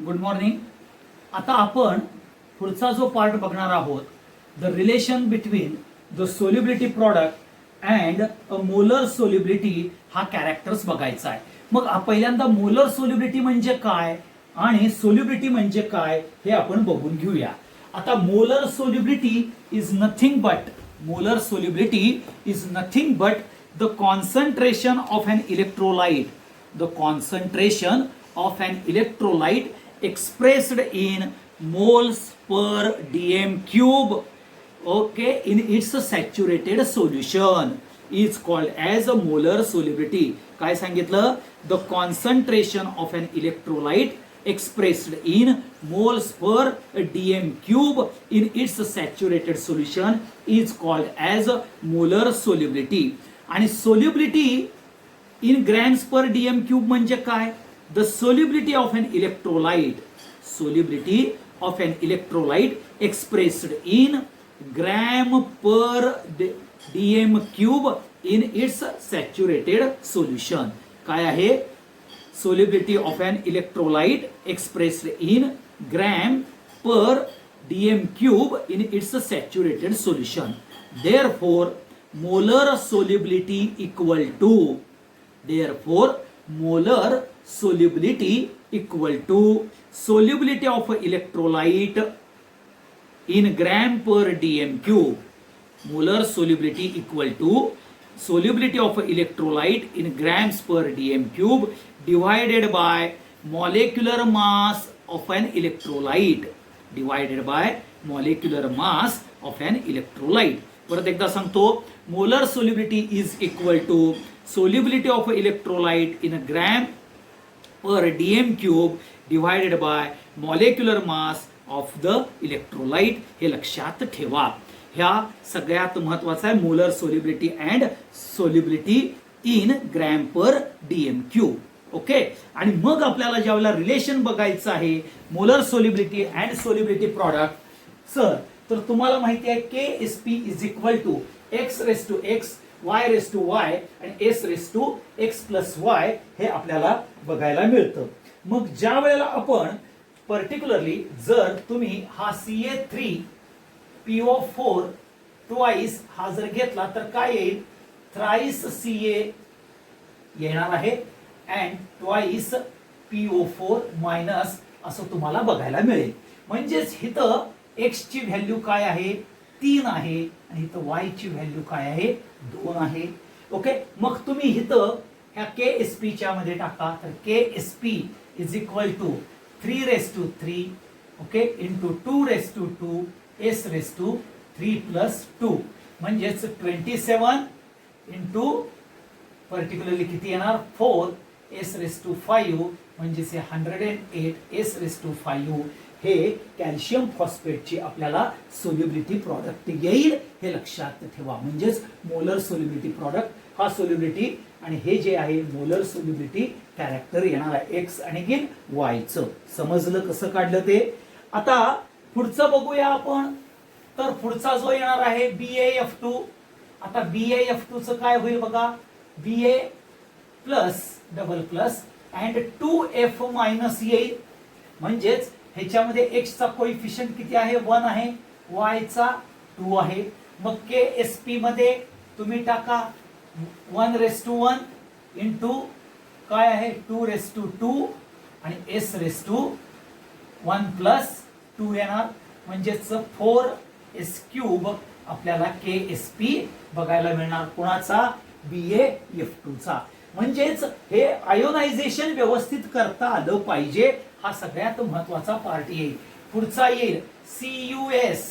Good morning. आता आपण पुढचा जो पार्ट बघणार आहोत, the relation between the solubility product and a molar solubility हा कॅरेक्टर्स बघायचा आहे. मग पहिल्यांदा मोलर सोल्युबिलिटी म्हणजे काय आणि सोल्युबिलिटी म्हणजे काय हे आपण बघून घेऊया. आता molar solubility is nothing but the concentration of an electrolyte expressed in moles per dm cube, okay, in its saturated solution is called as a molar solubility. काय सांगितलं? The concentration of an electrolyte expressed in moles per dm cube in its saturated solution is called as a molar solubility. आणि solubility in grams per dm cube म्हणजे काय? The solubility of an electrolyte expressed in gram per dm cube in its saturated solution. काय आहे? Solubility of an electrolyte expressed in gram per dm cube in its saturated solution. Therefore, molar solubility equal to solubility of electrolyte in gram per dm cube. Molar solubility equal to solubility of electrolyte in grams per dm cube divided by molecular mass of an electrolyte. परत एकदा सांगतो, molar solubility is equal to solubility of electrolyte in a gram per dm cube divided by molecular mass of the electrolyte. हे लक्षात ठेवा. ह्या सगळ्यात महत्वाचा आहे molar solubility and solubility in gram per DM cube. Okay. आणि मग आपल्याला ज्यावेळेला रिलेशन बघायचं आहे molar solubility and solubility product sir, तर तुम्हाला माहिती आहे KSP is equal to x raise to x y raise to y आणि s raise to x plus y हे आपल्याला बघायला मिळतं. मग ज्या वेळेला आपण पर्टिक्युलरली जर तुम्ही हा CA3PO4 ट्वाइस हा जर घेतला तर काय येईल? थ्राइस CA येणार आहे अँड ट्वाइस PO4 मायनस असं तुम्हाला बघायला मिळेल. म्हणजेच इथं x ची व्हॅल्यू काय आहे? 3 आहे आणि इथं y ची व्हॅल्यू काय आहे? 2 आहे. ओके. मग तुम्ही इथं ह्या KSP च्या मध्ये टाका, तर KSP is equal to 3 raise to 3 okay into 2 raise to 2 s raise to 3 plus 2 म्हणजेच 27 इंटू पर्टिक्युलरली किती येणार? 4 s रेस टू 5 म्हणजेच 108 s रेस टू 5 हे कॅल्शियम फॉस्फेटची आपल्याला सोल्युबिलिटी प्रॉडक्ट येईल. हे लक्षात ठेवा. म्हणजेच मोलर सोल्युबिलिटी प्रॉडक्ट हा सोल्युबिलिटी आणि हे जे आहे मोलर सोल्युबिलिटी कॅरेक्टर येणार आहे x आणि y चं. समजलं कसं काढलं ते? आता पुढचं बघूया आपण. तर पुढचा जो येणार आहे BaF2. आता BaF2 चं काय होईल बघा? Ba plus double plus and 2F minus येईल. म्हणजेच ह्याच्यामध्ये x चा कोइफिशियंट किती आहे? 1 आहे. y चा 2 आहे. मग KSP मध्ये तुम्ही टाका 1 रेस टू 1 इंटू काय आहे? 2 रेस टू 2 आणि s रेस टू 1 प्लस 2 येणार. म्हणजेच 4s क्यूब आपल्याला KSP बघायला मिळणार. कोणाचा? BaF2 चा. म्हणजेच हे आयोनायझेशन व्यवस्थित करता आलं पाहिजे. हा सगळ्यात महत्वाचा पार्ट येईल. पुढचा येईल CuS.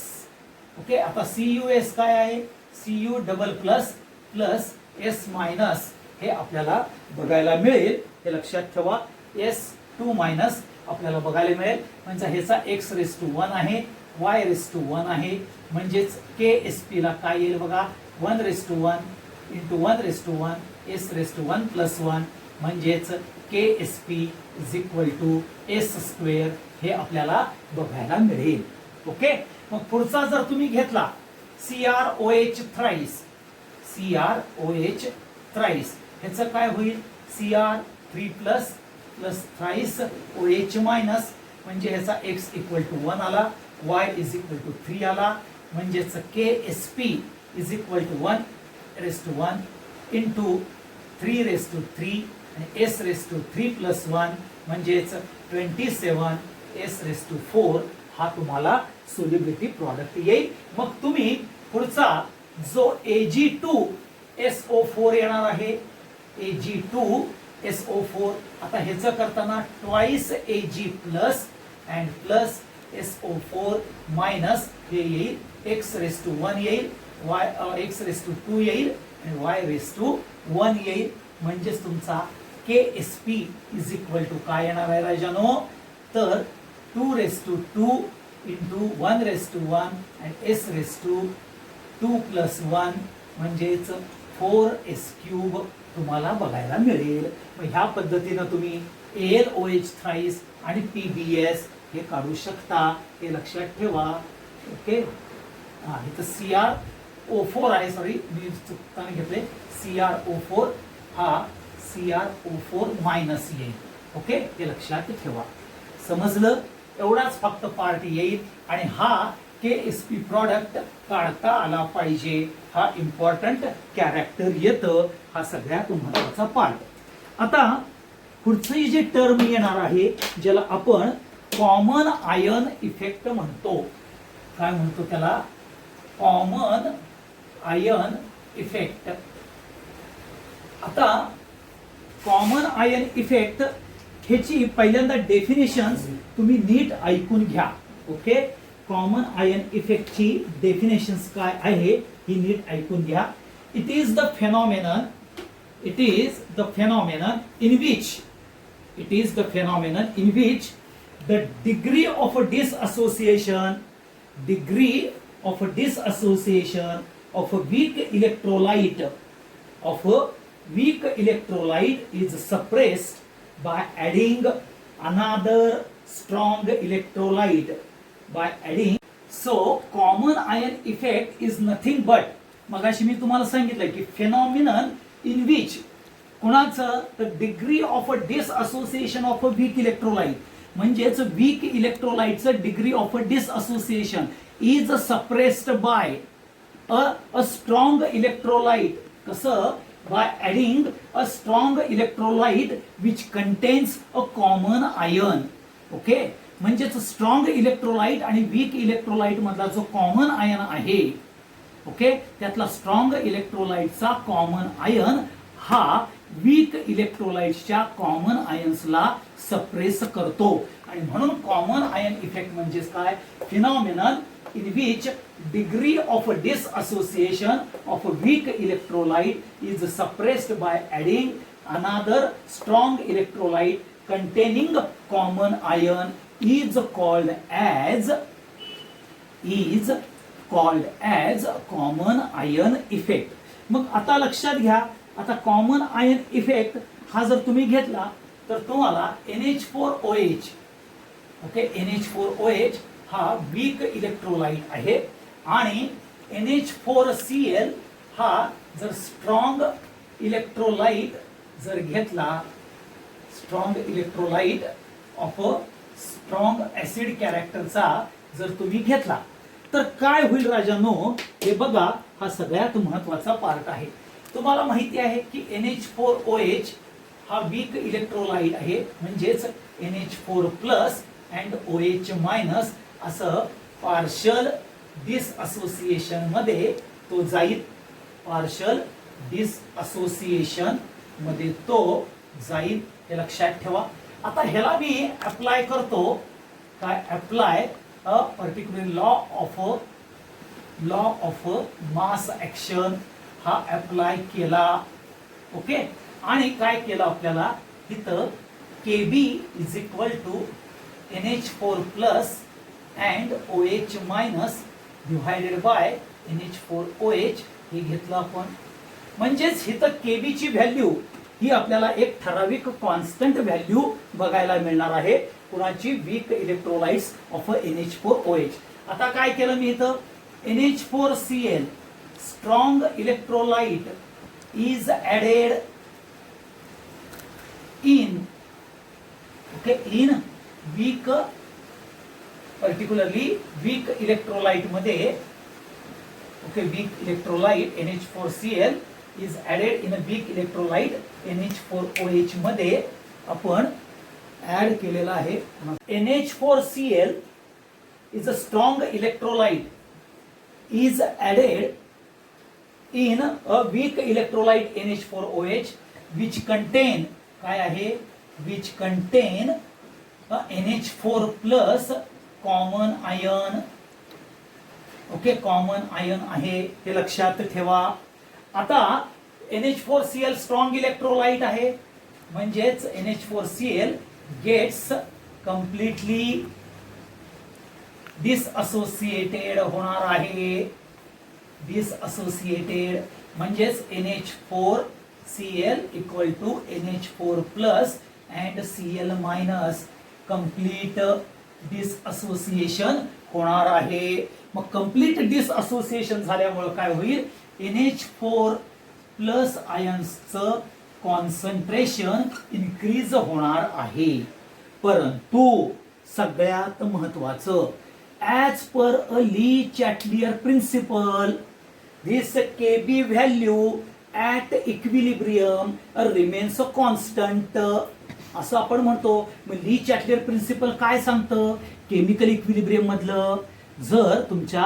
ओके. आता CuS काय आहे? Cu double plus plus S minus हे आपल्याला बघायला मिळेल. हे लक्षात ठेवा. S2 मायनस आपल्याला बघायला मिळेल. म्हणजे ह्याचा x रेस टू 1 आहे, y रेस टू 1 आहे. म्हणजेच KSP ला काय येईल बघा? 1 raise to 1 into 1 raise to 1 s raise to 1 plus 1 म्हणजेच KSP is equal to s square हे आपल्याला बघायला मिळेल. ओके. मग पुढचा जर तुम्ही घेतला CrOH थ्राइस ह्याचं काय होईल? Cr3 plus plus thrice OH minus म्हणजे ह्याचा x इक्वल टू 1 आला, y इज इक्वल टू 3 आला, म्हणजेच KSP is equal to 1 raise to 1 into 3 raise to 3 आणि s रेस टू 3 प्लस 1 म्हणजेच 27 s रेस टू 4 हा तुम्हाला सोल्युबिलिटी प्रॉडक्ट येईल. मग तुम्ही पुढचा जो Ag2SO4 येणार आहे, Ag2SO4, आता ह्याचं करताना twice Ag plus and plus SO4 minus हे येईल x रेस टू 1 येईल, x रेस टू 2 येईल आणि y रेस टू 1 येईल. म्हणजेच तुमचा KSP इज इक्वल टू काय येणार आहे राजानो, तर 2 raise to 2 into 1 raise to 1 and s raise to 2 plus 1 म्हणजेच 4s क्यूब तुम्हाला बघायला मिळेल. मग ह्या पद्धतीनं तुम्ही AlOH थ्राईस आणि PbS हे काढू शकता, हे लक्षात ठेवा. ओके, हा इथं CrO4 आहे, सॉरी मी चुकताना घेतले, CrO4 हा CrO4 मायनस येईल. ओके, हे लक्षात ठेवा. समजलं? एवढाच फक्त पार्ट येईल आणि हा KSP प्रॉडक्ट काढता आला पाहिजे, हा इम्पॉर्टंट कॅरेक्टर येतं, हा सगळ्यात महत्वाचा पार्ट. आता पुढची जी टर्म येणार आहे ज्याला आपण कॉमन आयन इफेक्ट म्हणतो. काय म्हणतो त्याला? Common ion effect. आता कॉमन आयन इफेक्ट ह्याची पहिल्यांदा डेफिनेशन तुम्ही नीट ऐकून घ्या. ओके, कॉमन आयन इफेक्टची डेफिनेशन्स काय आहे ही नीट ऐकून घ्या. It is the phenomenon in which the degree of dissociation of a weak electrolyte is suppressed by adding another strong electrolyte. So common ion effect is nothing but, मगाशी मी तुम्हाला सांगितलं की phenomenon in which कुणाचं, the degree of a disassociation of a weak electrolyte, म्हणजेच weak इलेक्ट्रोलाइटचं degree of dissociation is suppressed by a strong electrolyte. कसं? By adding a strong electrolyte which contains a common ion. Okay, म्हणजेच strong electrolyte आणि weak electrolyte मधला जो common ion आहे, okay, त्यातला strong इलेक्ट्रोलाइटचा कॉमन आयन हा वीक इलेक्ट्रोलाइट्सच्या कॉमन आयन्सला सप्रेस करतो. आणि म्हणून कॉमन आयन इफेक्ट म्हणजे काय? Phenomenon in which degree of dissociation of a weak electrolyte is suppressed by adding another strong electrolyte containing common ion is called as common ion effect. मग आता लक्षात घ्या, आता कॉमन आयन इफेक्ट हा जर तुम्ही घेतला तर तुम्हाला NH4OH, ओके, NH4OH हा वीक इलेक्ट्रोलाइट आहे आणि NH4Cl हा जर स्ट्रॉंग इलेक्ट्रोलाइट जर घेतला, strong electrolyte of a strong acid कॅरेक्टरचा जर तुम्ही घेतला तर काय होईल राजानो, हे बघा, हा सगळ्यात महत्वाचा पार्ट आहे. तुम्हाला माहिती आहे की NH4OH हा वीक इलेक्ट्रोलाइट आहे, म्हणजेच NH4 plus and OH minus असं पार्शल डिसअसोसिएशन मध्ये तो जाईल, पार्शल डिसअसोसिएशन मध्ये तो जाईल, हे लक्षात ठेवा. आता ह्याला मी अप्लाय करतो, काय apply a particular law of mass action हा अप्लाय केला. ओके, आणि काय केलं आपल्याला इथं KB is equal to NH4 plus and OH minus divided by NH4OH हे घेतलं आपण. म्हणजेच इथं KB ची व्हॅल्यू ही आपल्याला एक ठराविक कॉन्स्टंट व्हॅल्यू बघायला मिळणार आहे, कुणाची? Weak electrolytes of NH4OH. आता काय केलं मी इथं, NH4Cl strong electrolyte is added in, okay, in weak particularly weak electrolyte मध्ये, okay, weak electrolyte NH4Cl is added in a weak electrolyte NH4OH मध्ये आपण ऍड केलेला आहे. NH4Cl is a strong electrolyte is added in a weak electrolyte NH4OH which contain काय आहे, which contain a NH4 plus common ion. Okay, common ion आहे, ते लक्षात ठेवा. आता NH4Cl स्ट्रॉंग इलेक्ट्रोलाइट आहे, म्हणजेच NH4Cl गेट्स कम्प्लिटली डिसअसोसिएटेड होणार आहे. डिसअसोसिएटेड म्हणजेच NH4Cl equal to NH4 plus and Cl minus, complete dissociation होणार आहे. मग कम्प्लीट डिसअसोसिएशन झाल्यामुळे काय होईल, NH4 प्लस आयन्सचं कॉन्सन्ट्रेशन इन्क्रीज होणार आहे. परंतु सगळ्यात महत्वाचं, as per a Lee-Chatelier principle, this Kb value at equilibrium remains constant. असं आपण म्हणतो. मग ली चॅटलियर प्रिन्सिपल काय सांगतं, केमिकल इक्विलिब्रियम मधलं जर तुमच्या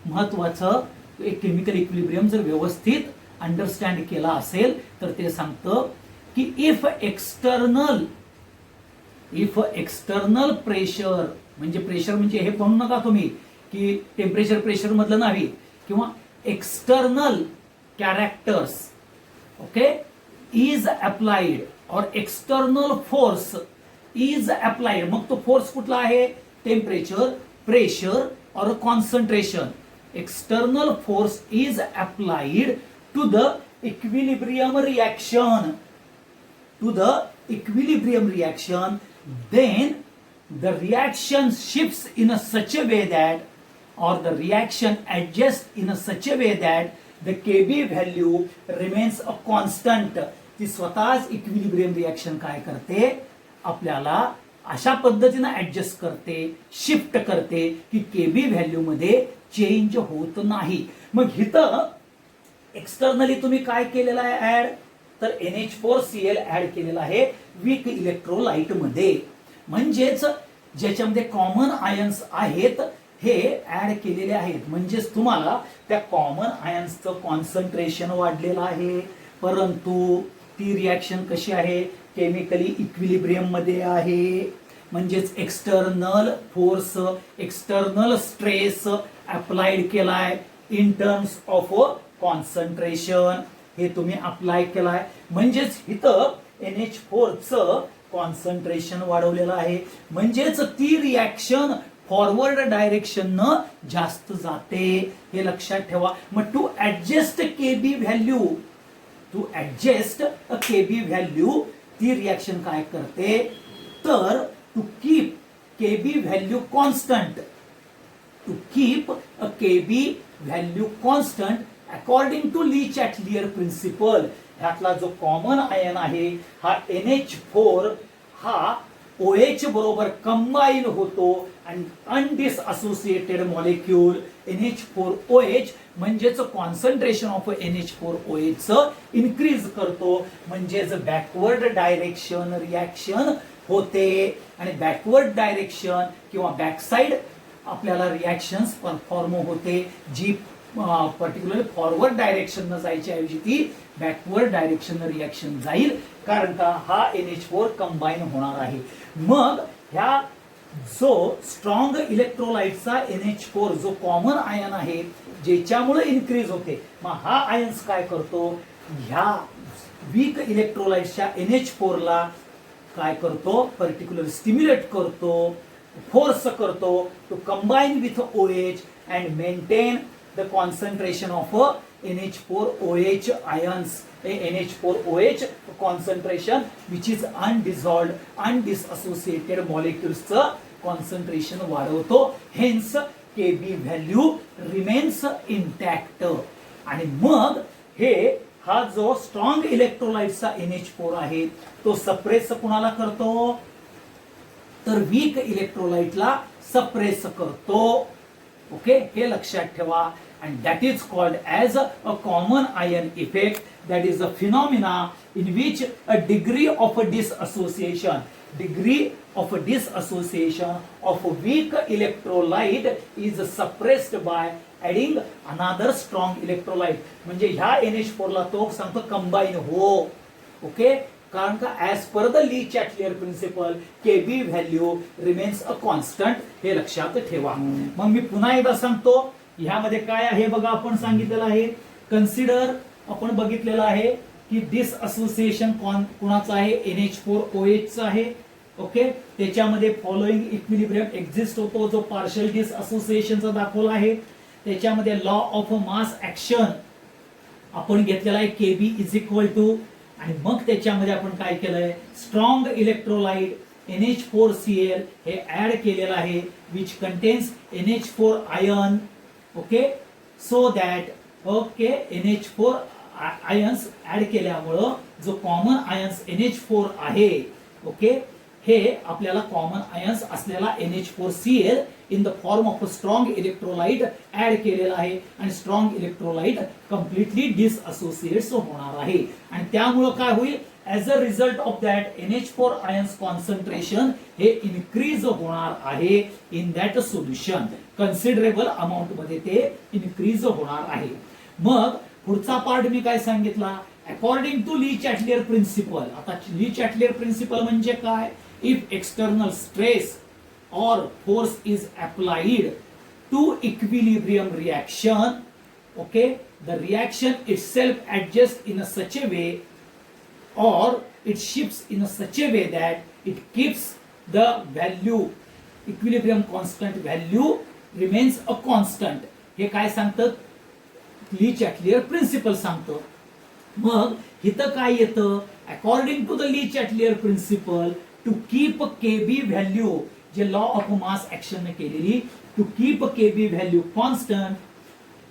महत्वाचं केमिकल इक्विलिब्रियम जर व्यवस्थित अंडरस्टँड केला असेल तर ते सांगतं की इफ एक्सटर्नल प्रेशर, म्हणजे प्रेशर म्हणजे हे म्हणू नका तुम्ही की टेम्परेचर प्रेशर मधलं नाही, किंवा external characters, okay, is applied और एक्सटर्नल फोर्स इज अप्लाइड. मग तो फोर्स कुठला आहे, टेम्परेचर, प्रेशर और concentration. External force is applied to the equilibrium reaction, then the reaction shifts in a such a way that, or the reaction adjusts in a such a way that the Kb value remains a constant. ती स्वतःच equilibrium reaction काय करते, आपल्याला अशा पद्धतीने adjust करते, shift करते की केबी व्हॅल्यू मध्ये चेंज होत नाही. मग इथं एक्सटर्नली तुम्ही काय केलेलं आहे ऍड, तर NH4Cl ऍड केलेला आहे वीक इलेक्ट्रोलाइट मध्ये, म्हणजेच ज्याच्यामध्ये कॉमन आयन्स आहेत हे ऍड केलेले आहेत. म्हणजेच तुम्हाला त्या कॉमन आयन्सचं कॉन्सन्ट्रेशन वाढलेलं आहे. परंतु ती रिएक्शन कशी आहे, केमिकली इक्विलिब्रियम मध्ये आहे. म्हणजेच external force, external stress applied केलाय इन टर्म्स ऑफ कॉन्सन्ट्रेशन, हे तुम्ही अप्लाय केलाय. म्हणजेच इथं NH4 चं कॉन्सन्ट्रेशन वाढवलेलं आहे. म्हणजेच ती रिएक्शन फॉरवर्ड डायरेक्शन न जास्त जाते, हे लक्षात ठेवा. मग टू ऍडजस्ट केबी व्हॅल्यू ती रिएक्शन काय करते, तर to keep KB value constant according to Le Chatelier principle, ह्यातला जो कॉमन आयन आहे हा NH4 हा OH बरोबर कंबाईन होतो आणि अनडिसअसोसिएटेड मॉलिक्यूल NH4OH म्हणजेच कॉन्सन्ट्रेशन ऑफ NH4OH च इन्क्रीज करतो. म्हणजेच बॅकवर्ड डायरेक्शन रिएक्शन होते आणि बॅकवर्ड डायरेक्शन किंवा बॅकसाइड आपल्याला रिएक्शन्स परफॉर्म होते, जी पर्टिक्युलर फॉरवर्ड डायरेक्शन न जायची ऐवजी ती बॅकवर्ड डायरेक्शन रिएक्शन जाईल, कारण का हा NH4 कंबाईन होणार आहे. मग ह्या जो स्ट्रॉंग इलेक्ट्रोलाइटचा NH4 जो कॉमन आयन आहे ज्याच्यामुळे इन्क्रीज होते, मग हा आयन्स काय करतो, ह्या वीक इलेक्ट्रोलाइटच्या NH4 ला काय करतो, पर्टिक्युलर स्टिम्युलेट करतो, फोर्स करतो to combine with OH and maintain the concentration of NH4OH ions, NH4OH concentration which is undissolved, undissociated molecules concentration वाढवतो. Hence Kb value remains intact. आणि मग हा जो स्ट्रॉंग इलेक्ट्रोलाइटचा NH4 आहे तो सप्रेस कुणाला करतो, तर वीक इलेक्ट्रोलाइटला सप्रेस करतो. ओके, हे लक्षात ठेवा. And that is called as a common ion effect. That is a phenomena in which a degree of a disassociation of a weak electrolyte is suppressed by adding another strong electrolyte. म्हणजे ह्या NH4 ला तो सांगतो combine हो. Okay, कारण का as per the Le Chatelier principle KB value remains a constant. हे लक्षात ठेवा. मग मी पुन्हा एकदा सांगतो ह्यामध्ये काय आहे बघा. आपण सांगितलेलं आहे कन्सिडर, आपण बघितलेलं आहे की डिसअसोसिएशन कोणाचं आहे, NH4OH चं आहे. ओके, त्याच्यामध्ये फॉलोइंग इक्विलिब्रियम एक्झिस्ट होतो जो पार्शियल डिसअसोसिएशनचा दाखवला आहे. त्याच्यामध्ये लॉ ऑफ मास ऍक्शन आपण घेतलेला आहे KB इज इक्वल टू, आणि मग त्याच्यामध्ये आपण काय केलंय, स्ट्रॉंग इलेक्ट्रोलाइट NH4Cl हे ऍड केलेलं आहे which contains NH4 ion. Okay, so that okay NH4 ions add केल्यामुळं जो कॉमन आयन्स NH4 आहे, ओके, हे आपल्याला कॉमन आयन्स असलेला NH4Cl in the form of a strong electrolyte add केलेला आहे. आणि स्ट्रॉंग इलेक्ट्रोलाइट कम्प्लिटली डिसअसोसिएट्स होणार आहे. आणि त्यामुळं काय होईल, as a result of that NH4 ions concentration हे इन्क्रीज होणार आहे in that solution. Considerable amount मध्ये ते इन्क्रीज होणार आहे. मग पुढचा पार्ट मी काय सांगितला, according to Le Chatelier principal. आता ली चॅटलियर प्रिन्सिपल म्हणजे काय, if external stress or force is applied to equilibrium reaction, okay, the reaction itself adjusts in a such a way or it shifts in a such a way that it keeps the value equilibrium constant value remains a constant. हे काय सांगतं, ली Chatelier principal सांगतं. मग इथं काय येतं, according to the Le Chatelier principle to keep KB value, जे law of mass action ने केलेली, to keep KB value constant,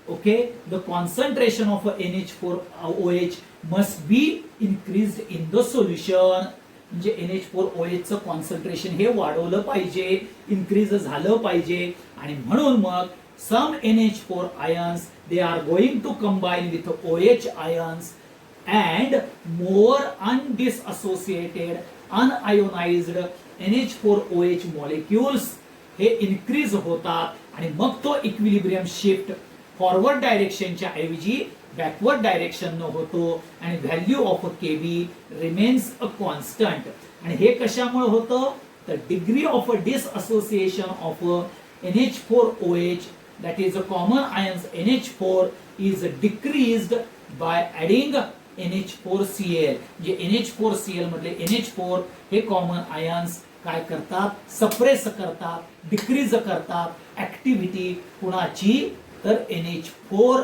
okay, the concentration of NH4OH must be increased in the solution. म्हणजे NH4OH चं concentration हे वाढवलं पाहिजे, increase झालं पाहिजे. आणि म्हणून मग some NH4 ions they are going to combine with OH ions and more undissociated unionized NH4OH molecules हे इन्क्रीज होतात. आणि मग तो इक्विलिब्रियम शिफ्ट फॉरवर्ड डायरेक्शनच्या ऐवजी बॅकवर्ड डायरेक्शन न होतो आणि value of KB remains a constant. आणि हे कशामुळे होतं, the degree of a dissociation of NH4OH that is a common ions NH4 is decreased by adding NH4Cl. जे NH4Cl मधले NH4 हे कॉमन आयन्स काय करतात, सप्रेस करतात, डिक्रीज करतात ऍक्टिव्हिटी कुणाची, तर NH4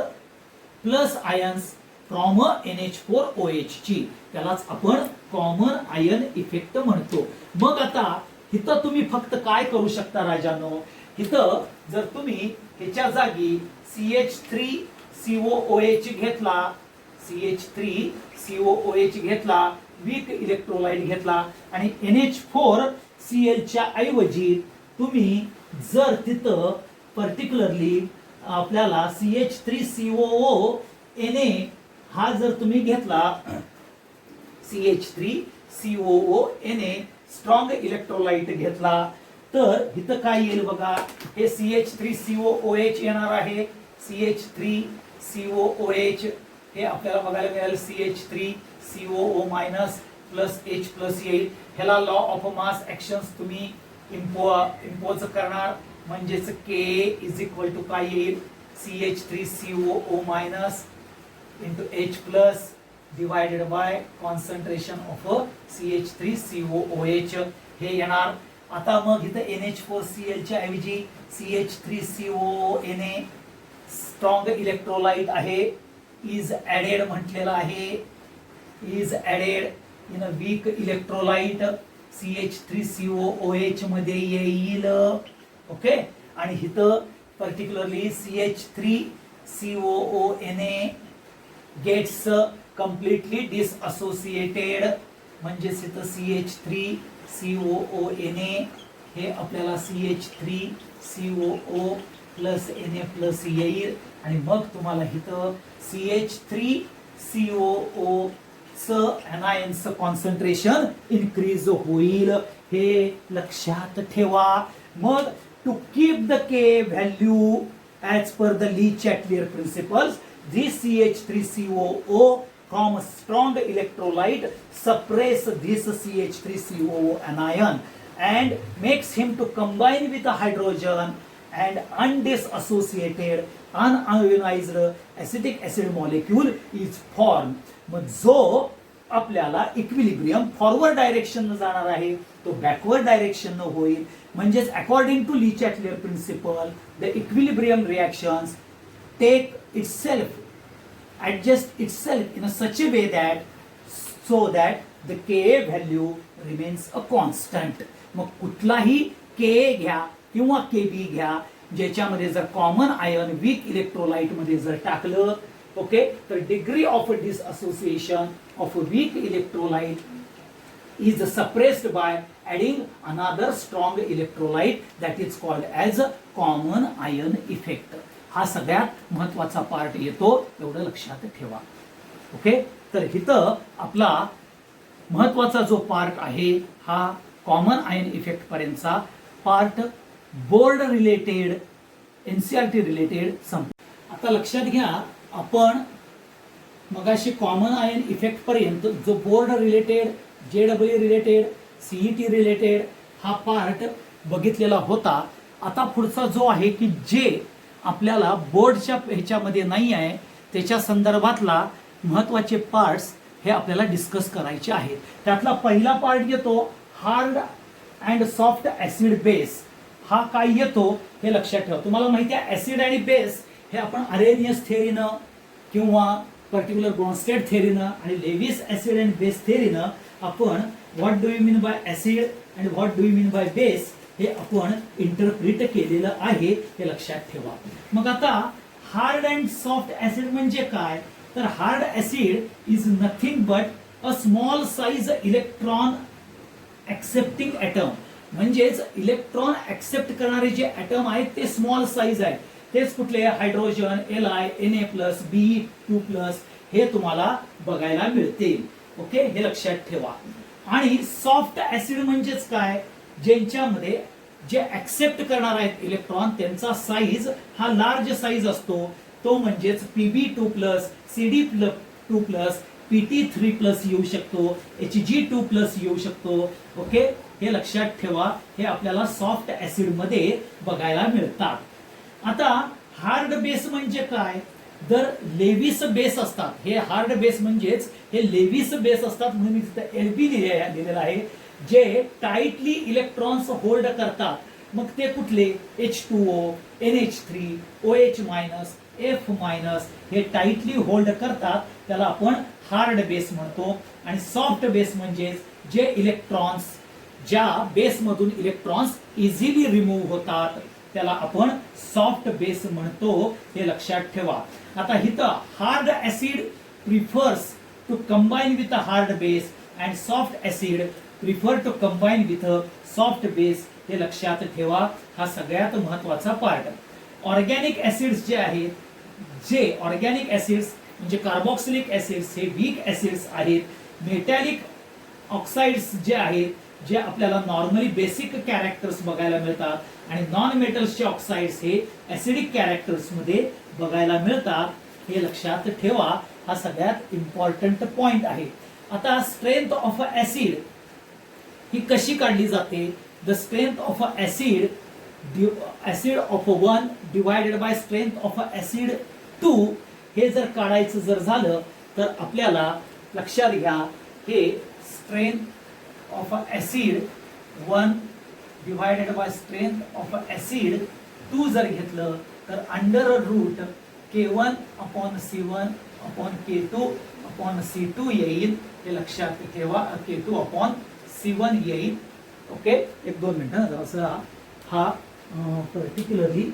plus ions from NH4OH ची. त्यालाच आपण कॉमन आयन इफेक्ट म्हणतो. मग आता इथं तुम्ही फक्त काय करू शकता राजांनो, इथं जर तुम्ही ह्याच्या जागी CH3COOH घेतला, CH3COOH घेतला, वीक इलेक्ट्रोलाइट घेतला आणि NH4Cl च्या ऐवजी तुम्ही जर तिथं पर्टिक्युलरली आपल्याला CH3COONA हा जर तुम्ही घेतला, CH3COONA स्ट्रॉंग इलेक्ट्रोलाइट घेतला, तर इथं काय येईल बघा, हे CH3COOH येणार आहे. CH3COOH हे आपल्याला बघायला मिळेल CH3COO minus plus H plus येईल. ह्याला लॉ ऑफ मास ऍक्शन्स तुम्ही इम्पोज करणार, म्हणजेच K इज इक्वल टू काय येईल, CH3COO minus into H plus divided by concentration of CH3COOH हे येणार. आता मग इथं NH4Cl च्या ऐवजी CH3CONA स्ट्रॉंग इलेक्ट्रोलाइट आहे, इज ऍडेड म्हटलेला आहे, is added in a weak electrolyte CH3COOH मध्ये येईल. ओके, आणि इथं पर्टिक्युलरली CH3COONA गेट्स कम्प्लिटली डिसअसोसिएटेड, म्हणजेच इथं CH3COONA हे आपल्याला CH3COO प्लस Na प्लस येईल आणि मग तुम्हाला इथं CH3COO च एनायनचं कॉन्सन्ट्रेशन इन्क्रीज होईल, हे लक्षात ठेवा. मग to keep the K value as per the Le Chatelier principles, this CH3COO from a strong electrolyte suppress this CH3COO anion and makes him to combine with the hydrogen and undissociated unionized acetic acid molecule is formed. मग जो आपल्याला equilibrium forward direction जाणार आहे तो backward direction होईल. म्हणजेच according to Le Chatelier principle the equilibrium reactions take itself, adjust itself in a such a way that so that the Ka value remains a constant. मग कुठलाही Ka घ्या किंवा Kb घ्या ज्याच्यामध्ये जर कॉमन आयन वीक इलेक्ट्रोलाइट मध्ये जर टाकलं, ओके, तर degree of dissociation of weak electrolyte is suppressed by adding another strong electrolyte that is called as a common ion effect. हा सगळ्यात महत्वाचा पार्ट येतो, एवढं लक्षात ठेवा. ओके, तर इथं आपला महत्वाचा जो पार्ट आहे हा कॉमन आयन इफेक्ट पर्यंतचा part board related NCERT related संपला. आता लक्षात घ्या, आपण मगाशी कॉमन आयन इफेक्ट पर्यंत जो board related, JW related, CET related हा पार्ट बघितलेला होता. आता पुढचा जो आहे की जे आपल्याला बोर्डच्या ह्याच्यामध्ये नाही आहे त्याच्या संदर्भातला महत्वाचे पार्ट्स हे आपल्याला डिस्कस करायचे आहेत. त्यातला पहिला पार्ट येतो hard and soft acid base. हा काय येतो हे लक्षात ठेवा. तुम्हाला माहिती आहे ऍसिड आणि बेस हे आपण अरेनियस थेअरीनं किंवा पर्टिक्युलर ब्रॉन्स्टेड थेअरीनं आणि लेविस ऍसिड अँड बेस थेअरीनं आपण what do you mean by acid and what do you mean by base हे आपण इंटरप्रिट केलेलं आहे, हे लक्षात ठेवा. मग आता हार्ड अँड सॉफ्ट ऍसिड म्हणजे काय, तर hard acid is nothing but a small size electron accepting atom. म्हणजेच इलेक्ट्रॉन ऍक्सेप्ट करणारे जे ऍटम आहेत ते स्मॉल साइज आहे. तेच कुठले, हायड्रोजन, Li, Na+, Be2+, हे तुम्हाला बघायला मिळतील. ओके, हे लक्षात ठेवा. आणि सॉफ्ट ऍसिड म्हणजेच काय, ज्यांच्यामध्ये जे ऍक्सेप्ट करणार आहेत इलेक्ट्रॉन त्यांचा साईज हा लार्ज साईज असतो, तो म्हणजेच Pb2+, Cd2+, Pt3+ येऊ शकतो, Hg2+ येऊ शकतो. ओके, हे लक्षात ठेवा. हे आपल्याला सॉफ्ट ऍसिड मध्ये बघायला मिळतात. आता हार्ड बेस म्हणजे काय, जर लेविस बेस असतात, हे हार्ड बेस म्हणजेच हे लेविस बेस असतात, म्हणून मी तिथे Lb लिहिलेलं आहे, जे टाइटली इलेक्ट्रॉन्स होल्ड करतात. मग ते कुठले, H2O, NH3, OH-, F- हे टाइटली होल्ड करतात, त्याला आपण हार्ड बेस म्हणतो. आणि सॉफ्ट बेस म्हणजे जे इलेक्ट्रॉन्स, ज्या बेसमधून इलेक्ट्रॉन्स इझिली रिमूव्ह होतात त्याला आपण सॉफ्ट बेस म्हणतो, हे लक्षात ठेवा. आता इथं hard acid prefers to combine with a hard base and soft acid prefer to combine with a soft base, हे लक्षात ठेवा. हा सगळ्यात महत्वाचा पार्ट. ऑर्गॅनिक ऍसिड्स जे आहेत, जे ऑर्गॅनिक ऍसिड्स म्हणजे कार्बोक्सिलिक ऍसिड्स हे वीक ऍसिड्स आहेत. मेटॅलिक ऑक्साइड्स जे आहेत, जे आपल्याला नॉर्मली बेसिक कॅरेक्टर्स बघायला मिळतात, आणि नॉन मेटल्सचे ऑक्साइड्स हे ऍसिडिक कॅरेक्टर्स मध्ये बघायला मिळतात, हे लक्षात ठेवा. हा सगळ्यात इम्पॉर्टंट पॉइंट आहे. आता स्ट्रेंथ ऑफ अ ऍसिड ही कशी काढली जाते, the strength of a acid of 1 divided by strength of a acid 2, हे जर काढायचं जर झालं तर आपल्याला लक्षात घ्या, हे strength of a acid 1 divided by strength of a acid 2 जर घेतलं तर अंडर रूट K1/C1/K2/C2 येईल, हे लक्षात ठेवा. K2/C1 येईल. ओके, 1-2 मिनिटं असं हा पर्टिक्युलरली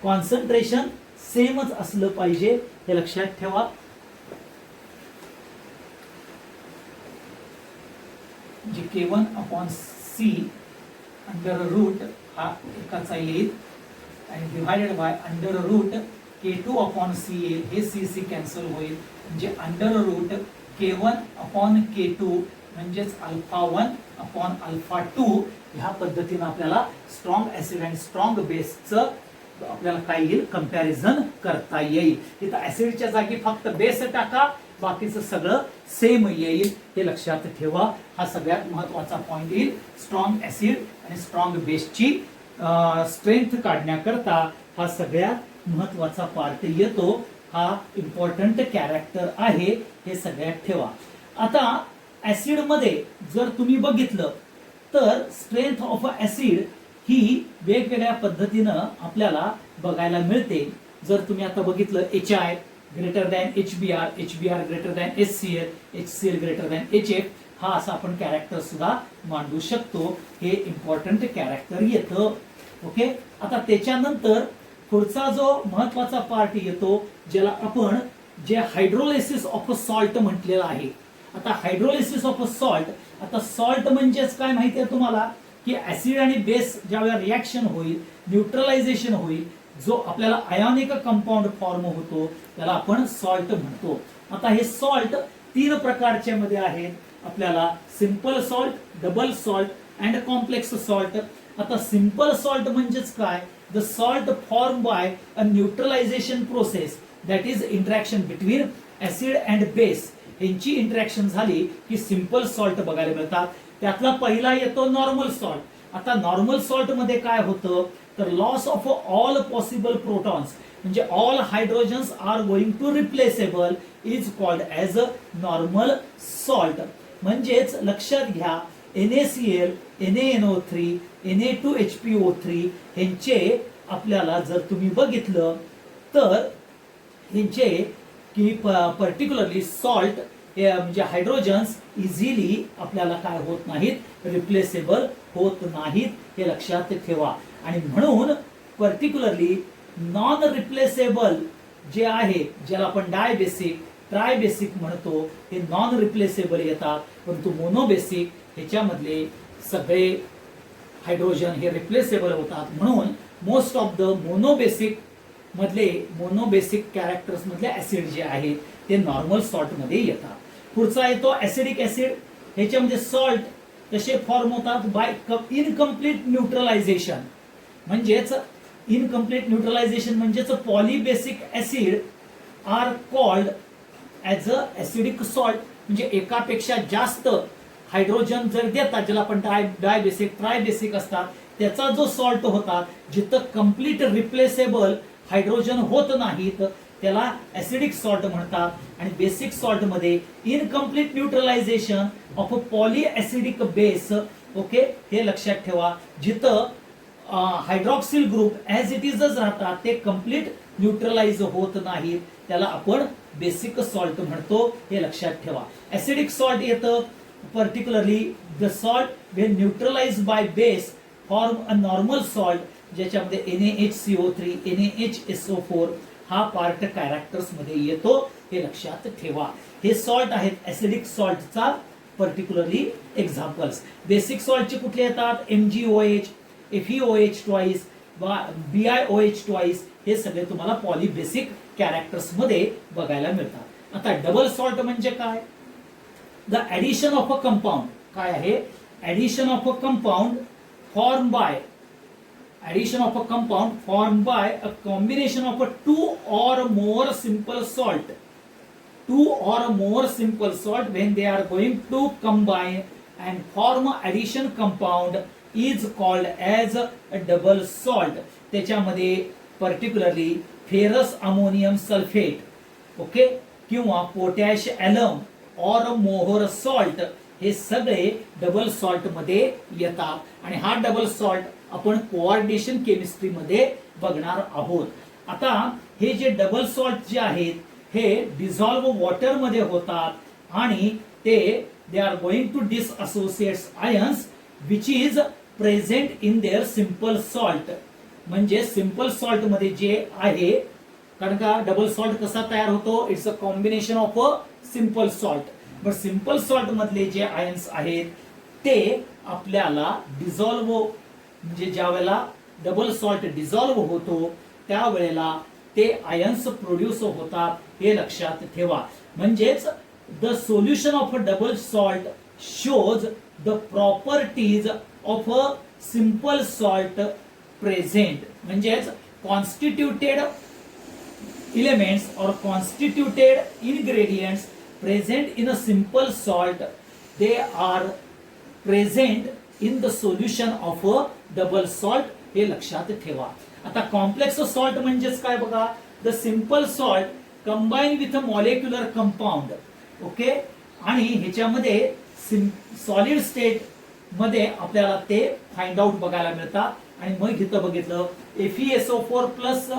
कॉन्सन्ट्रेशन सेमच असलं पाहिजे, हे लक्षात ठेवा. म्हणजे K1/C अंडर रूट हा एकाचा येईल आणि divided by under root K2 upon CA हे CC कॅन्सल होईल म्हणजे under route K1 upon K2 म्हणजेच अल्फा 1 अपॉन अल्फा 2 ह्या पद्धतीने आपल्याला स्ट्रॉंग ऍसिड आणि स्ट्रॉंग बेसचं आपल्याला काय येईल कंपॅरिझन करता येईल. इथं ऍसिडच्या जागी फक्त बेस टाका, बाकीचं सगळं सेम येईल हे लक्षात ठेवा. हा सगळ्यात महत्वाचा पॉइंट येईल. स्ट्रॉंग ऍसिड आणि स्ट्रॉंग बेसची स्ट्रेंथ काढण्याकरता हा सगळ्यात महत्वाचा पार्ट येतो. हा इम्पॉर्टंट कॅरेक्टर आहे हे सगळ्यात ठेवा. आता ऍसिड मध्ये जर तुम्ही बघितलं तर स्ट्रेंथ ऑफ ऍसिड ही वेगवेगळ्या पद्धतीनं आपल्याला बघायला मिळते. जर तुम्ही आता बघितलं HI greater than HBr, HBr greater than HCl, HCl greater than HF हा असा आपण कॅरेक्टर सुद्धा मांडू शकतो. हे इम्पॉर्टंट कॅरेक्टर येतं. ओके. आता त्याच्यानंतर पुढचा जो महत्वाचा पार्ट येतो ज्याला आपण जे हायड्रोलिसिस ऑफ सॉल्ट म्हटलेलं आहे. आता हायड्रोलिसिस ऑफ सॉल्ट, आता सॉल्ट म्हणजेच काय माहिती आहे तुम्हाला की ऍसिड आणि बेस ज्यावेळेला रिॲक्शन होईल, न्यूट्रलायझेशन होईल, जो आपल्याला आयोनिक कंपाऊंड फॉर्म होतो त्याला आपण सॉल्ट म्हणतो. आता हे सॉल्ट 3 प्रकारचे मध्ये आहेत आपल्याला, simple salt, double salt and complex salt. आता सिंपल सॉल्ट म्हणजेच काय, the salt form by a neutralization process that is interaction between acid and base. यांची इंटरॅक्शन झाली की सिंपल सॉल्ट बघायला मिळतात. त्यातला पहिला येतो नॉर्मल सॉल्ट. आता नॉर्मल सॉल्ट मध्ये काय होतं तर loss of all possible protons म्हणजे all hydrogens are going to replaceable is called as a normal salt. म्हणजेच लक्षात घ्या NaCl, NaNO3, Na2HPO3 ह्यांचे आपल्याला जर तुम्ही बघितलं तर ह्यांचे की पर्टिक्युलरली सॉल्ट म्हणजे हायड्रोजन्स इझिली आपल्याला काय होत नाहीत, रिप्लेसेबल होत नाहीत हे लक्षात ठेवा. आणि म्हणून पर्टिक्युलरली नॉन रिप्लेसेबल जे आहे ज्याला आपण डायबेसिक, ट्रायबेसिक म्हणतो हे नॉन रिप्लेसेबल येतात. परंतु मोनोबेसिक ह्याच्यामधले सगळे हायड्रोजन हे रिप्लेसेबल होतात. म्हणून most of the monobasic characters मधले ऍसिड जे आहेत ते नॉर्मल सॉल्ट मध्ये येतात. पुढचा येतो ऍसिडिक ऍसिड. ह्याच्यामध्ये सॉल्ट कसे फॉर्म होतात बाय इनकम्प्लीट न्यूट्रलायझेशन. म्हणजेच इनकम्प्लीट न्यूट्रलायझेशन म्हणजेच polybasic acid are called as a acidic salt. म्हणजे एकापेक्षा जास्त हायड्रोजन जर देतात ज्याला आपण डायबेसिक, ट्रायबेसिक असतात त्याचा जो सॉल्ट होता जिथं कम्प्लीट रिप्लेसेबल हायड्रोजन होत नाहीत त्याला ऍसिडिक सॉल्ट म्हणतात. आणि बेसिक सॉल्ट मध्ये incomplete neutralisation of poly acidic base. Okay, हे लक्षात ठेवा. जिथं हायड्रॉक्सिल ग्रुप ऍज इट इजच राहतात ते कम्प्लीट न्यूट्रलाइज होत नाहीत त्याला आपण बेसिक सॉल्ट म्हणतो हे लक्षात ठेवा. ऍसिडिक सॉल्ट येतं particularly the salt when neutralize by base form a normal salt ज्याच्यामध्ये NaHCO3, NaHSO4 हा पार्ट कॅरेक्टर्स मध्ये येतो हे लक्षात ठेवा. हे सॉल्ट आहेत ऍसिडिक सॉल्टचा पर्टिक्युलरली एक्झाम्पल्स. बेसिक सॉल्टचे कुठले येतात MgOH, FeOH twice, BiOH twice हे सगळे तुम्हाला पॉलीबेसिक कॅरेक्टर्स मध्ये बघायला मिळतात. आता डबल सॉल्ट म्हणजे काय, the addition of a compound. काय आहे addition of a compound formed by a combination of 2 or more simple salt. 2 or more simple salt when they are going to combine and form addition compound is called as a double salt. त्याच्यामध्ये particularly ferrous ammonium sulphate, okay, किंवा potash ॲलम और मोहोर salt हे सगळे double salt मध्ये येतात. आणि हा डबल सॉल्ट आपण कोऑर्डिनेशन केमिस्ट्री मध्ये बघणार आहोत. आता हे जे डबल सॉल्ट जे आहेत हे डिझॉल्व वॉटर मध्ये होतात आणि they are going to dissociates ions which is present in their simple salt. म्हणजे सिंपल सॉल्ट मध्ये जे आहे, कारण का डबल सॉल्ट कसा तयार होतो, it's a combination of a simple salt. पण सिंपल सॉल्ट मधले जे आयन्स आहेत ते आपल्याला डिझॉल्व म्हणजे ज्या वेळेला डबल सॉल्ट डिझॉल्व्ह होतो त्यावेळेला ते आयन्स प्रोड्यूस होतात, हे लक्षात ठेवा. म्हणजेच the solution of a double salt shows the properties of a simple salt present. म्हणजेच constituted elements or constituted ingredients present in a simple salt, they are present in the solution of a double salt, हे लक्षात ठेवा. आता complex salt म्हणजेच काय बघा, the simple salt combine with a molecular compound. Okay, आणि ह्याच्यामध्ये solid state मध्ये आपल्याला ते फाइंड आउट बघायला मिळतात. आणि मग इथं बघितलं FeSO4 प्लस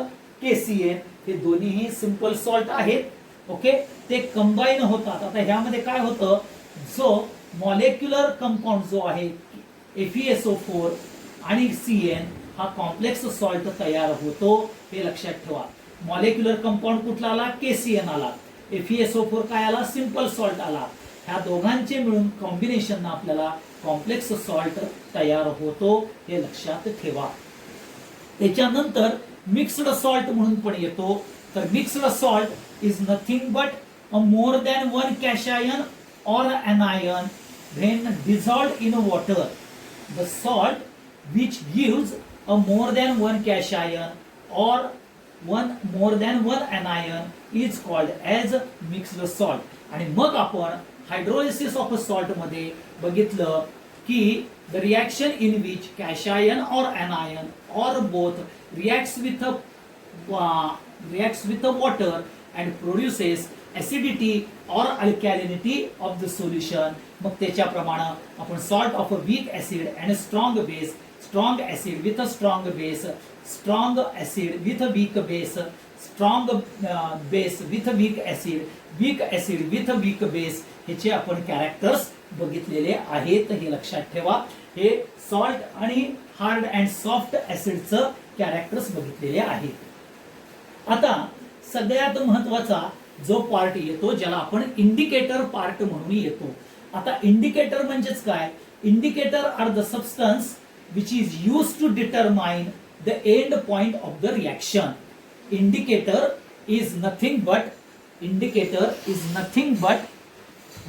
KCN हे दोन्हीही सिंपल सॉल्ट आहेत. ओके, ते कंबाईन होतात. आता ह्यामध्ये काय होतं, जो मॉलिक्युलर कंपाऊंड जो आहे FeSO4 आणि CN हा कॉम्प्लेक्स सॉल्ट तयार होतो, हे लक्षात ठेवा. मॉलिक्युलर कंपाऊंड कुठला आला, KCN आला. FeSO4 काय आला, सिंपल सॉल्ट आला. ह्या दोघांचे मिळून कॉम्बिनेशन आपल्याला कॉम्प्लेक्स सॉल्ट तयार होतो, हे लक्षात ठेवा. त्याच्यानंतर मिक्स्ड सॉल्ट म्हणून पण येतो. तर mixed salt is nothing but a more than one cation और anion when dissolved in water. The salt which gives a more than one cation or one more than one anion is called as mixed salt. आणि मग आपण hydrolysis of salt मध्ये बघितलं की the reaction in which cation or anion or both reacts with the water and produces acidity or alkalinity of the solution. मग त्याच्याप्रमाणे आपण salt of a weak acid and strong base, strong acid with a strong base, strong acid with a weak base, strong base with a weak acid, weak acid with a weak base ह्याचे आपण characters बघितलेले आहेत, हे लक्षात ठेवा. हे salt आणि hard and soft ऍसिडचं characters बघितलेले आहेत. आता सगळ्यात महत्वाचा जो पार्ट येतो ज्याला आपण इंडिकेटर पार्ट म्हणून येतो. आता इंडिकेटर म्हणजेच काय, indicator are the substance which is use to determine the end point of the reaction. Indicator is nothing but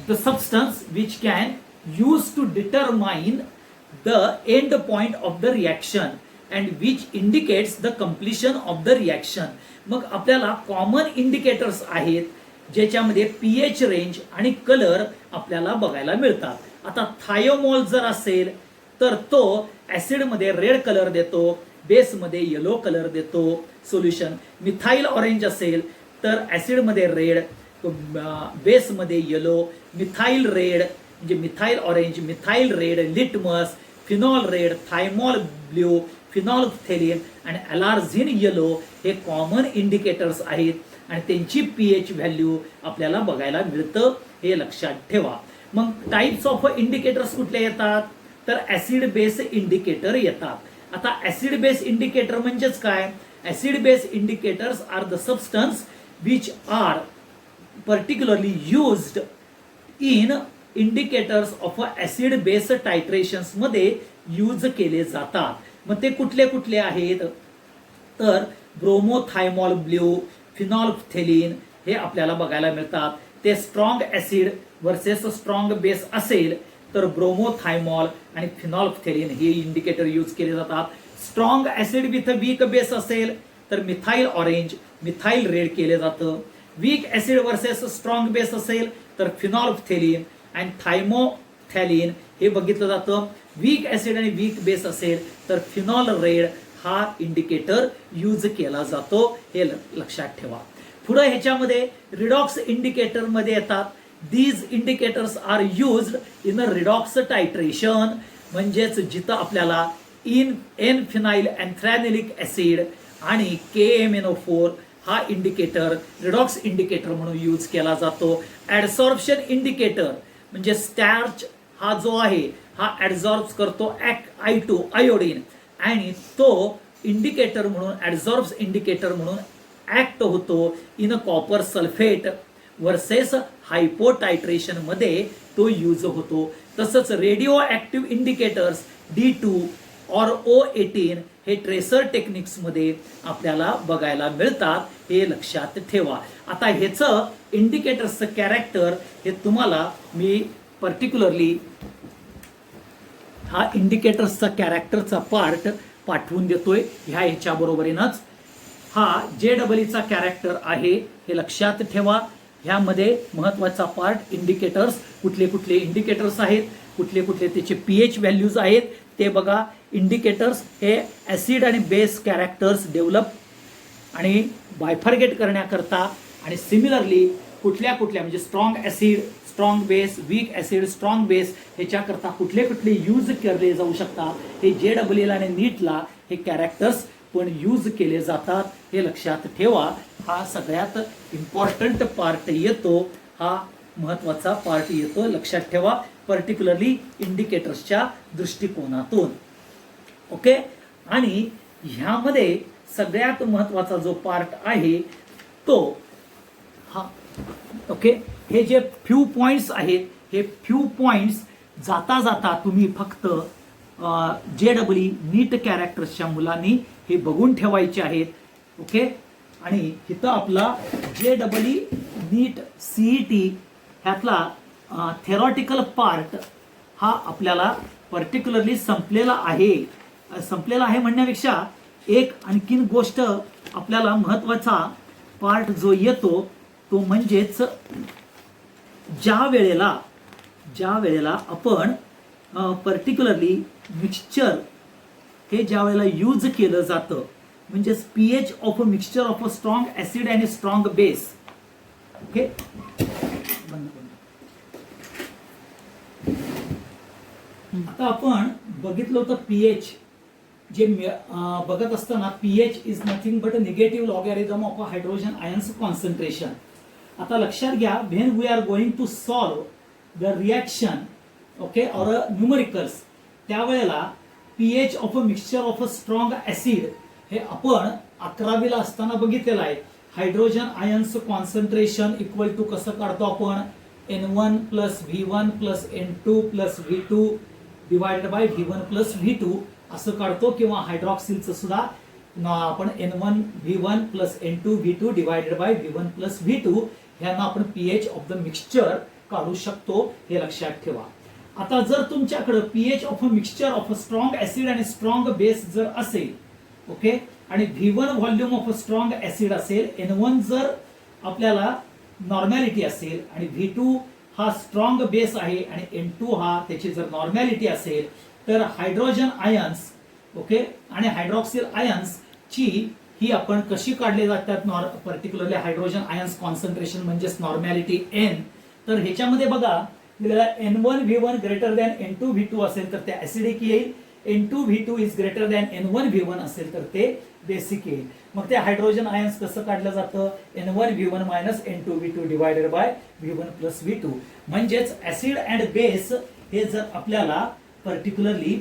the substance which can use to determine the end point of the reaction and which indicates the completion of the reaction. मग आपल्याला common indicators आहेत ज्याच्यामध्ये pH range आणि colour आपल्याला बघायला मिळतात. आता थायोमॉल जर असेल तर तो ऍसिड मध्ये रेड कलर देतो, बेस मध्ये येलो कलर देतो सोल्युशन. मिथाइल ऑरेंज असेल तर ऍसिड मध्ये रेड, बेस मध्ये येलो, मिथाइल रेड म्हणजे methyl orange, methyl red, litmus, phenol red, thymol blue, phenolphthalein आणि अलार्झिन येलो हे कॉमन इंडिकेटर्स आहेत आणि त्यांची pH व्हॅल्यू आपल्याला बघायला मिळतं, हे लक्षात ठेवा. मग टाइप्स ऑफ इंडिकेटर्स कुठले येतात, तर ऍसिड बेस इंडिकेटर येतात. आता ऍसिड बेस इंडिकेटर म्हणजेच काय, acid base indicators are the substance which are particularly used in indicators of acid base titrations मध्ये यूज केले जातात. मग ते कुठले कुठले आहेत, तर ब्रोमोथायमॉल ब्ल्यू, फिनॉल्फथेलिन हे आपल्याला बघायला मिळतात. ते strong acid versus strong base असेल तर ब्रोमोथायमॉल आणि फिनॉल्फथेलिन हे इंडिकेटर यूज केले जातात. Strong acid with weak base असेल तर मिथाइल ऑरेंज, मिथाइल रेड केले जातं. Weak acid versus strong base असेल तर फिनॉल्फथेलिन आणि थायमोथॅलिन हे बघितलं जातं. वीक ऍसिड आणि वीक बेस असेल तर फिनॉल रेड हा इंडिकेटर यूज केला जातो, हे लक्षात ठेवा. पुढे ह्याच्यामध्ये रिडॉक्स इंडिकेटर मध्ये येतात. These indicators are used in a redox titration. म्हणजेच जिथं आपल्याला एन फिनाइल अँथ्रॅनिलिक ऍसिड आणि KMnO4 हा इंडिकेटर रिडॉक्स इंडिकेटर म्हणून यूज केला जातो. ऍडसॉर्प्शन इंडिकेटर म्हणजे स्टार्च हा जो आहे हा ऍडसॉर्ब करतो I2 आयोडीन आणि तो इंडिकेटर म्हणून ऍडसॉर्ब्स इंडिकेटर म्हणून ऍक्ट होतो इन कॉपर सल्फेट वर्सेस हायपोटायट्रेशन मध्ये तो यूज होतो. तसंच रेडिओ ऍक्टिव्ह इंडिकेटर्स D2 और O18 हे ट्रेसर टेक्निक्समध्ये आपल्याला बघायला मिळतात, हे लक्षात ठेवा. आता ह्याचं इंडिकेटर्सचं कॅरेक्टर हे तुम्हाला मी पर्टिक्युलरली हा इंडिकेटर्सचा कॅरेक्टरचा पार्ट पाठवून देतोय ह्याच्या बरोबरीनच. हा JEEचा कॅरेक्टर आहे, हे लक्षात ठेवा. ह्यामध्ये महत्वाचा पार्ट इंडिकेटर्स, कुठले कुठले इंडिकेटर्स आहेत, कुठले कुठले त्याचे pH व्हॅल्यूज आहेत ते बघा. इंडिकेटर्स हे ऍसिड आणि बेस कॅरेक्टर्स डेव्हलप आणि बायफर्गेट करण्याकरता आणि सिमिलरली कुठल्या कुठल्या म्हणजे strong acid, strong base, weak acid, strong base ह्याच्याकरता कुठले कुठले यूज केले जाऊ शकतात, हे JEE आणि नीटला हे कॅरेक्टर्स पण यूज केले जातात, हे लक्षात ठेवा. हा सगळ्यात इम्पॉर्टंट पार्ट येतो, हा महत्वाचा पार्ट येतो, लक्षात ठेवा, पर्टिक्युलरली इंडिकेटर्सच्या दृष्टिकोनातून. ओके. आणि ह्यामध्ये सगळ्यात महत्वाचा जो पार्ट आहे तो हा. ओके. हे जे फ्यू पॉइंट्स आहेत, हे फ्यू पॉइंट्स जाता जाता तुम्ही फक्त JEE नीट कॅरेक्टर्सच्या मुलांनी हे बघून ठेवायचे आहेत. ओके. आणि इथं आपला JEE नीट CET ह्यातला थेरॉटिकल पार्ट हा आपल्याला पर्टिक्युलरली संपलेला आहे. संपलेला आहे म्हणण्यापेक्षा एक आणखीन गोष्ट आपल्याला महत्वाचा पार्ट जो येतो तो म्हणजेच ज्या वेळेला आपण पर्टिक्युलरली मिक्सचर हे ज्या वेळेला यूज केलं जातं म्हणजेच pH of a mixture of a strong acid and strong base. Okay. आता आपण बघितलं होतं pH जे बघत असताना pH is nothing but a negative logarithm of a hydrogen ions concentration. आता लक्षात घ्या, when we are going to solve the reaction okay और न्यूमरिकल्स त्यावेळेला pH of a mixture of a strong acid हे आपण 11वीला असताना बघितलेलं आहे. Hydrogen ions concentration equal to कसं काढतो आपण, N1 plus V1 plus N2 plus V2 divided by V1 plus V2 असं काढतो. किंवा हायड्रॉक्सिलचं सुद्धा आपण N1 V1 plus N2 V2 divided by V1 plus V2 ह्यांना आपण pH ऑफ द मिक्सचर काढू शकतो, हे लक्षात ठेवा. आता जर तुमच्याकडे pH of a mixture of a strong acid आणि स्ट्रॉंग बेस जर असेल ओके आणि V1 volume of a strong acid असेल, N1 जर आपल्याला नॉर्मॅलिटी असेल आणि V2 हा स्ट्रॉंग बेस आहे आणि N2 हा त्याची जर नॉर्मॅलिटी असेल तर हायड्रोजन आयन्स ओके आणि हायड्रॉक्सिल आयन्स ची ही आपण कशी काढले जातात, पर्टिक्युलरली हायड्रोजन आयन्स कॉन्सन्ट्रेशन म्हणजेच नॉर्मॅलिटी N. तर ह्याच्यामध्ये बघा N1 V1 greater than N2 V2 असेल तर ते ऍसिडिक येईल, N2 V2 is greater than N1 V1 असेल तर ते बेसिक येईल. मग ते हायड्रोजन आयन्स कसं काढलं जातं, N1 V1 minus N2 V2 divided by V1 plus V2. म्हणजेच ऍसिड अँड बेस हे जर आपल्याला पर्टिक्युलरली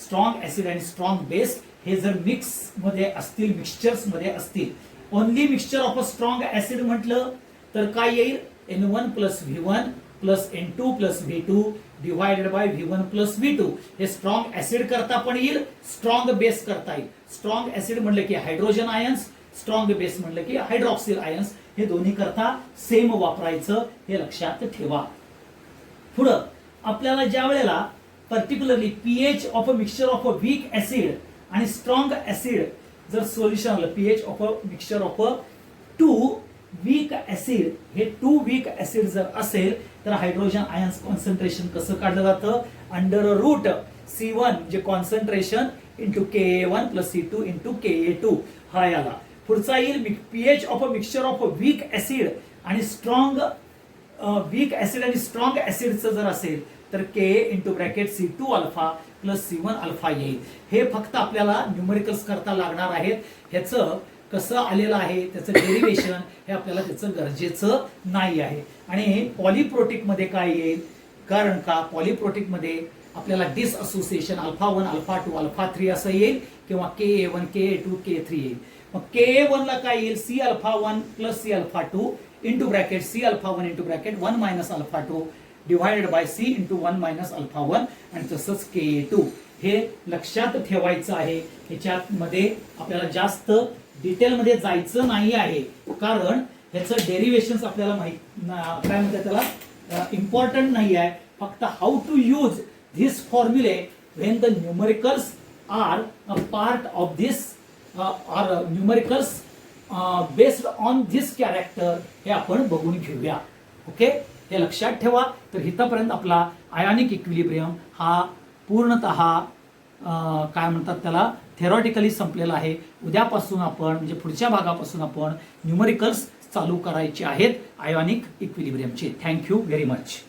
स्ट्रॉंग ऍसिड आणि स्ट्रॉंग बेस हे जर मिक्स मध्ये असतील, मिक्सचर्स मध्ये असतील, only mixture of a strong acid म्हटलं तर काय येईल, N1 plus V1 plus N2 plus V2 divided by V1 plus V2. हे स्ट्रॉंग ऍसिड करता पण येईल, स्ट्रॉंग बेस करता येईल. स्ट्रॉंग ऍसिड म्हणलं की हायड्रोजन आयन्स, स्ट्रॉंग बेस म्हणलं की हायड्रॉक्सिल आयन्स, हे दोन्ही करता सेम वापरायचं, हे लक्षात ठेवा. पुढं आपल्याला ज्या वेळेला particularly pH of a mixture of a weak acid आणि स्ट्रॉंग ऍसिड जर सोल्युशन आलं, pH of a mixture of a 2 weak acid, हे 2 वीक ऍसिड जर असेल तर हायड्रोजन आयन्स कॉन्सन्ट्रेशन कसं काढलं जातं, अंडर रूट C1 जे concentration into Ka1 plus C2 into Ka2 हा याला. पुढचा येईल pH of a mixture of a weak acid आणि स्ट्रॉंग वीक ऍसिड आणि स्ट्रॉंग ऍसिडचं जर असेल तर Ka into bracket C2 alpha plus C1 alpha येईल. हे फक्त आपल्याला न्यूमरिकल्स करता लागणार आहेत. ह्याचं कसं आलेलं आहे त्याचं डेरिवेशन हे आपल्याला त्याचं गरजेचं नाही आहे. आणि पॉलिप्रोटिक मध्ये काय येईल, कारण का पॉलिप्रोटिक मध्ये आपल्याला डिसअसोसिएशन अल्फा 1 अल्फा 2 अल्फा 3 असं येईल किंवा Ka1 Ka2 Ka3 येईल. मग Ka1 ला काय येईल, C alpha 1 plus C alpha 2 into bracket C alpha 1 into bracket 1 minus alpha 2 divided by C into 1 minus alpha 1 आणि तसंच Ka2. हे लक्षात ठेवायचं आहे. ह्याच्यामध्ये आपल्याला जास्त डिटेलमध्ये जायचं नाही आहे, कारण ह्याचं डेरिव्हेशन्स आपल्याला काय म्हणतात त्याला इम्पॉर्टंट नाही आहे. फक्त how to use this formulae when the numericals are a part of this are numericals based on this character हे आपण बघून घेऊया. ओके, हे लक्षात ठेवा. तर इथपर्यंत आपला आयोनिक इक्विलिब्रियम हा पूर्णतः काय म्हणतात त्याला थेरॉटिकली संपलेला आहे. उद्यापासून आपण म्हणजे पुढच्या भागापासून आपण न्यूमरिकल्स चालू करायचे आहेत आयोनिक इक्विलिब्रियमचे. Thank you very much.